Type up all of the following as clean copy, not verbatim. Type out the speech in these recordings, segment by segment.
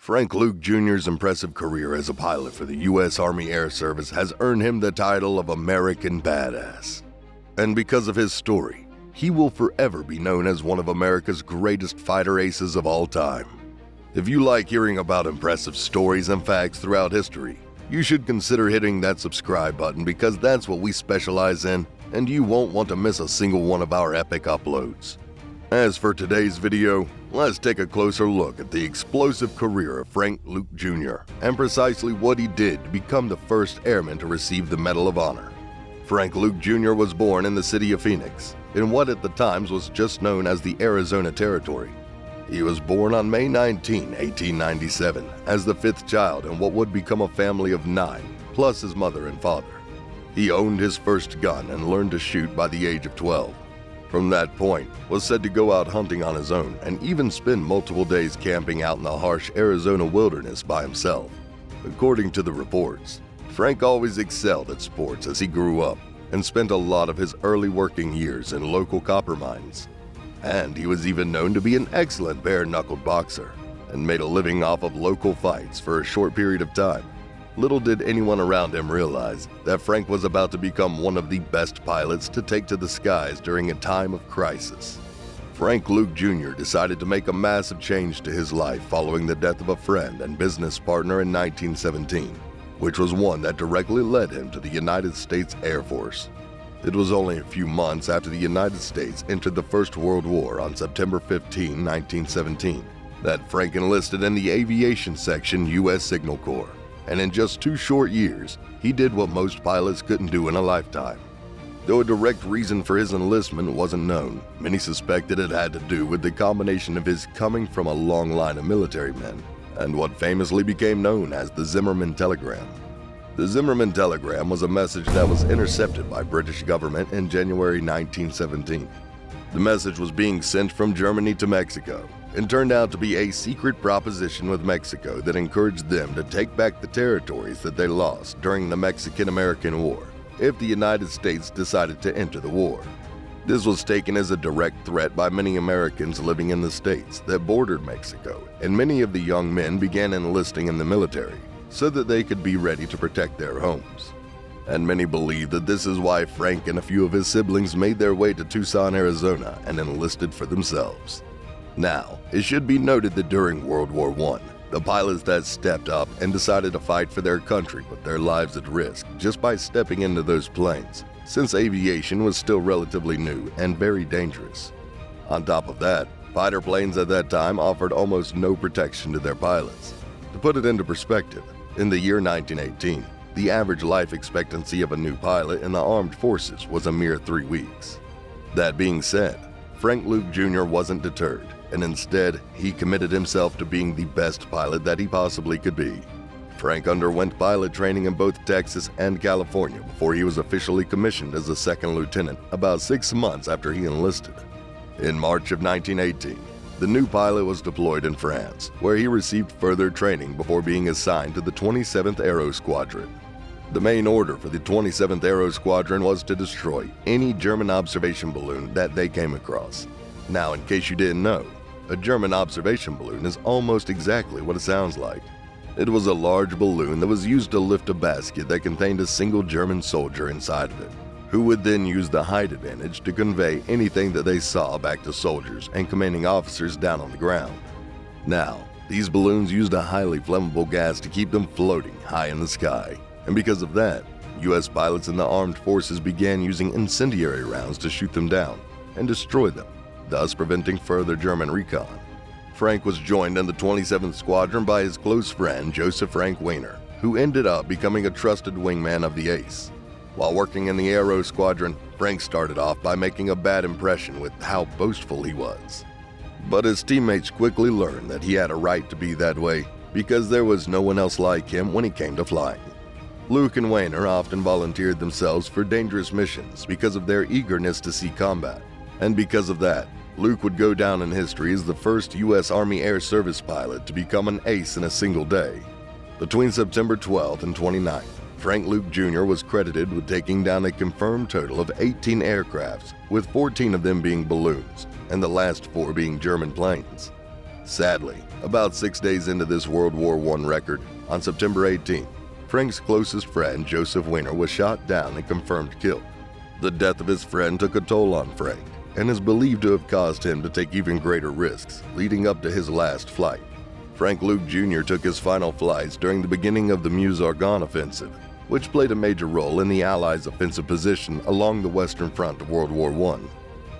Frank Luke Jr.'s impressive career as a pilot for the U.S. Army Air Service has earned him the title of American Badass. And because of his story, he will forever be known as one of America's greatest fighter aces of all time. If you like hearing about impressive stories and facts throughout history, you should consider hitting that subscribe button because that's what we specialize in, and you won't want to miss a single one of our epic uploads. As for today's video, let's take a closer look at the explosive career of Frank Luke Jr. and precisely what he did to become the first airman to receive the Medal of Honor. Frank Luke Jr. was born in the city of Phoenix, in what at the times was just known as the Arizona Territory. He was born on May 19, 1897, as the fifth child in what would become a family of 9, plus his mother and father. He owned his first gun and learned to shoot by the age of 12. From that point, was said to go out hunting on his own and even spend multiple days camping out in the harsh Arizona wilderness by himself. According to the reports, Frank always excelled at sports as he grew up and spent a lot of his early working years in local copper mines. And he was even known to be an excellent bare-knuckled boxer and made a living off of local fights for a short period of time. Little did anyone around him realize that Frank was about to become one of the best pilots to take to the skies during a time of crisis. Frank Luke Jr. decided to make a massive change to his life following the death of a friend and business partner in 1917, which was one that directly led him to the United States Air Force. It was only a few months after the United States entered the First World War on September 15, 1917, that Frank enlisted in the Aviation Section U.S. Signal Corps. And in just 2 short years, he did what most pilots couldn't do in a lifetime. Though a direct reason for his enlistment wasn't known, many suspected it had to do with the combination of his coming from a long line of military men and what famously became known as the Zimmerman Telegram. The Zimmerman Telegram was a message that was intercepted by British government in January 1917. The message was being sent from Germany to Mexico, and turned out to be a secret proposition with Mexico that encouraged them to take back the territories that they lost during the Mexican-American War if the United States decided to enter the war. This was taken as a direct threat by many Americans living in the states that bordered Mexico, and many of the young men began enlisting in the military so that they could be ready to protect their homes. And many believe that this is why Frank and a few of his siblings made their way to Tucson, Arizona and enlisted for themselves. Now, it should be noted that during World War I, the pilots that stepped up and decided to fight for their country put their lives at risk just by stepping into those planes, since aviation was still relatively new and very dangerous. On top of that, fighter planes at that time offered almost no protection to their pilots. To put it into perspective, in the year 1918, the average life expectancy of a new pilot in the armed forces was a mere 3 weeks. That being said, Frank Luke Jr. wasn't deterred, and instead, he committed himself to being the best pilot that he possibly could be. Frank underwent pilot training in both Texas and California before he was officially commissioned as a second lieutenant about 6 months after he enlisted. In March of 1918, the new pilot was deployed in France, where he received further training before being assigned to the 27th Aero Squadron. The main order for the 27th Aero Squadron was to destroy any German observation balloon that they came across. Now, in case you didn't know, a German observation balloon is almost exactly what it sounds like. It was a large balloon that was used to lift a basket that contained a single German soldier inside of it, who would then use the height advantage to convey anything that they saw back to soldiers and commanding officers down on the ground. Now, these balloons used a highly flammable gas to keep them floating high in the sky, and because of that, U.S. pilots in the armed forces began using incendiary rounds to shoot them down and destroy them, thus preventing further German recon. Frank was joined in the 27th Squadron by his close friend Joseph Frank Weiner, who ended up becoming a trusted wingman of the ace. While working in the Aero Squadron, Frank started off by making a bad impression with how boastful he was. But his teammates quickly learned that he had a right to be that way because there was no one else like him when it came to flying. Luke and Weiner often volunteered themselves for dangerous missions because of their eagerness to see combat. And because of that, Luke would go down in history as the first U.S. Army Air Service pilot to become an ace in a single day. Between September 12th and 29th, Frank Luke Jr. was credited with taking down a confirmed total of 18 aircrafts, with 14 of them being balloons, and the last 4 being German planes. Sadly, about 6 days into this World War I record, on September 18th, Frank's closest friend, Joseph Weiner, was shot down and confirmed killed. The death of his friend took a toll on Frank and is believed to have caused him to take even greater risks leading up to his last flight. Frank Luke Jr. took his final flights during the beginning of the Meuse-Argonne offensive, which played a major role in the Allies' offensive position along the Western Front of World War I.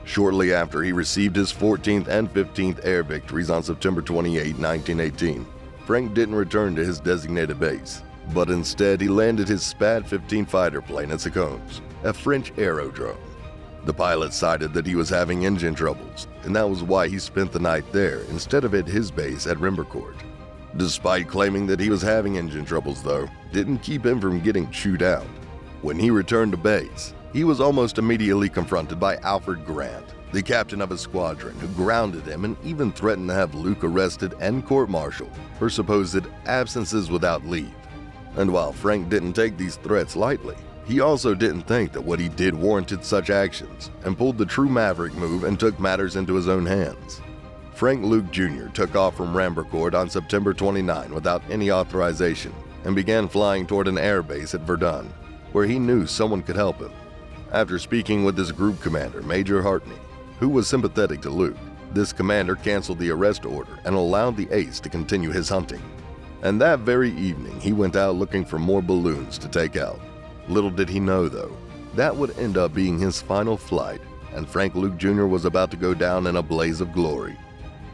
Shortly after he received his 14th and 15th air victories on September 28, 1918, Frank didn't return to his designated base, but instead he landed his SPAD-15 fighter plane at Secombes, a French aerodrome. The pilot cited that he was having engine troubles, and that was why he spent the night there instead of at his base at Rimbercourt. Despite claiming that he was having engine troubles, though, didn't keep him from getting chewed out. When he returned to base, he was almost immediately confronted by Alfred Grant, the captain of his squadron, who grounded him and even threatened to have Luke arrested and court-martialed for supposed absences without leave. And while Frank didn't take these threats lightly, he also didn't think that what he did warranted such actions and pulled the true maverick move and took matters into his own hands. Frank Luke Jr. took off from Rimbercourt on September 29 without any authorization and began flying toward an air base at Verdun, where he knew someone could help him. After speaking with his group commander, Major Hartney, who was sympathetic to Luke, this commander canceled the arrest order and allowed the ace to continue his hunting. And that very evening, he went out looking for more balloons to take out. Little did he know, though, that would end up being his final flight, and Frank Luke Jr. was about to go down in a blaze of glory.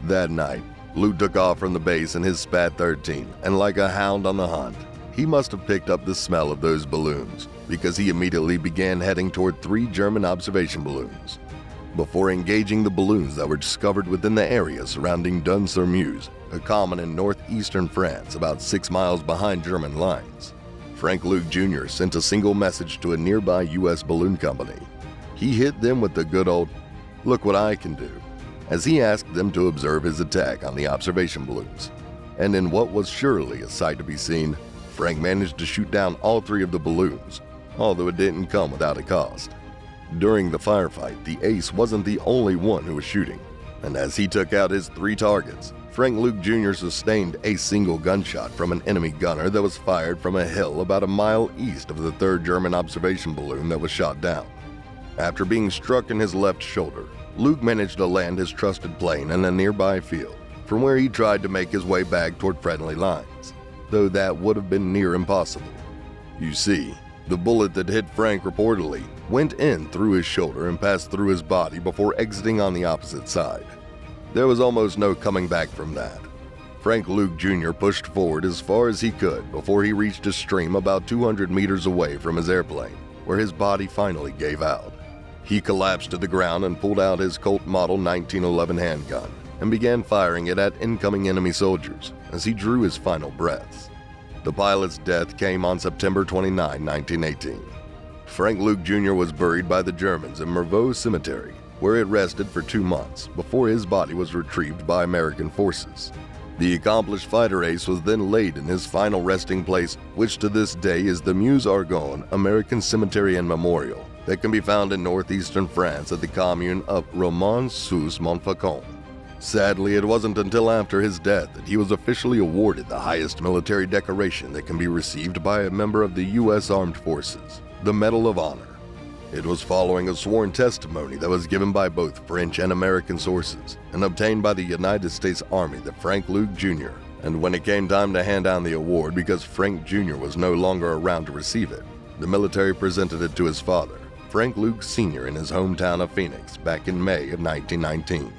That night, Luke took off from the base in his SPAD-13, and like a hound on the hunt, he must have picked up the smell of those balloons, because he immediately began heading toward 3 German observation balloons. Before engaging the balloons that were discovered within the area surrounding Dun-sur-Meuse, a common in northeastern France about 6 miles behind German lines, Frank Luke Jr. sent a single message to a nearby U.S. balloon company. He hit them with the good old, "Look what I can do," as he asked them to observe his attack on the observation balloons. And in what was surely a sight to be seen, Frank managed to shoot down all 3 of the balloons, although it didn't come without a cost. During the firefight, the ace wasn't the only one who was shooting, and as he took out his 3 targets, Frank Luke Jr. sustained a single gunshot from an enemy gunner that was fired from a hill about a mile east of the 3rd German observation balloon that was shot down. After being struck in his left shoulder, Luke managed to land his trusted plane in a nearby field, from where he tried to make his way back toward friendly lines, though that would have been near impossible. You see, the bullet that hit Frank reportedly went in through his shoulder and passed through his body before exiting on the opposite side. There was almost no coming back from that. Frank Luke Jr. pushed forward as far as he could before he reached a stream about 200 meters away from his airplane, where his body finally gave out. He collapsed to the ground and pulled out his Colt Model 1911 handgun and began firing it at incoming enemy soldiers as he drew his final breaths. The pilot's death came on September 29, 1918. Frank Luke Jr. was buried by the Germans in Mervaux Cemetery, where it rested for 2 months before his body was retrieved by American forces. The accomplished fighter ace was then laid in his final resting place, which to this day is the Meuse-Argonne American Cemetery and Memorial that can be found in northeastern France at the commune of Romans-sous-Montfaucon. Sadly, it wasn't until after his death that he was officially awarded the highest military decoration that can be received by a member of the U.S. Armed Forces, the Medal of Honor. It was following a sworn testimony that was given by both French and American sources and obtained by the United States Army that Frank Luke Jr., and when it came time to hand down the award because Frank Jr. was no longer around to receive it, the military presented it to his father, Frank Luke Sr., in his hometown of Phoenix back in May of 1919.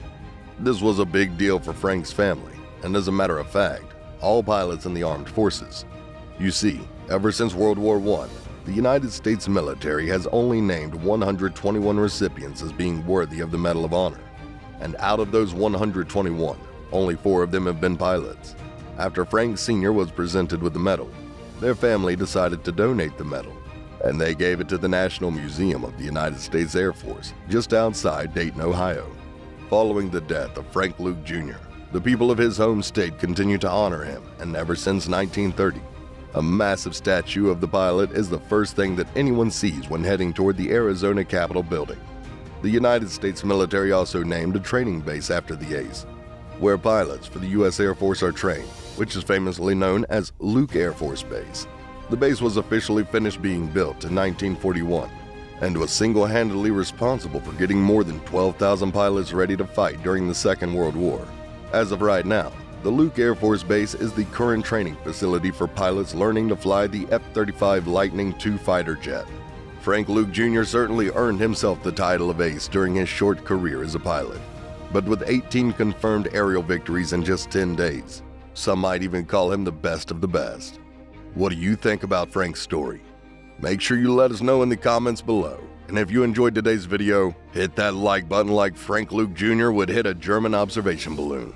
This was a big deal for Frank's family, and as a matter of fact, all pilots in the armed forces. You see, ever since World War I, the United States military has only named 121 recipients as being worthy of the Medal of Honor, and out of those 121, only 4 of them have been pilots. After Frank Sr. was presented with the medal, their family decided to donate the medal, and they gave it to the National Museum of the United States Air Force just outside Dayton, Ohio. Following the death of Frank Luke Jr., the people of his home state continue to honor him, and ever since 1930, a massive statue of the pilot is the first thing that anyone sees when heading toward the Arizona Capitol building. The United States military also named a training base after the ace, where pilots for the U.S. Air Force are trained, which is famously known as Luke Air Force Base. The base was officially finished being built in 1941 and was single-handedly responsible for getting more than 12,000 pilots ready to fight during the Second World War. As of right now, the Luke Air Force Base is the current training facility for pilots learning to fly the F-35 Lightning II fighter jet. Frank Luke Jr. certainly earned himself the title of ace during his short career as a pilot. But with 18 confirmed aerial victories in just 10 days, some might even call him the best of the best. What do you think about Frank's story? Make sure you let us know in the comments below. And if you enjoyed today's video, hit that like button like Frank Luke Jr. would hit a German observation balloon.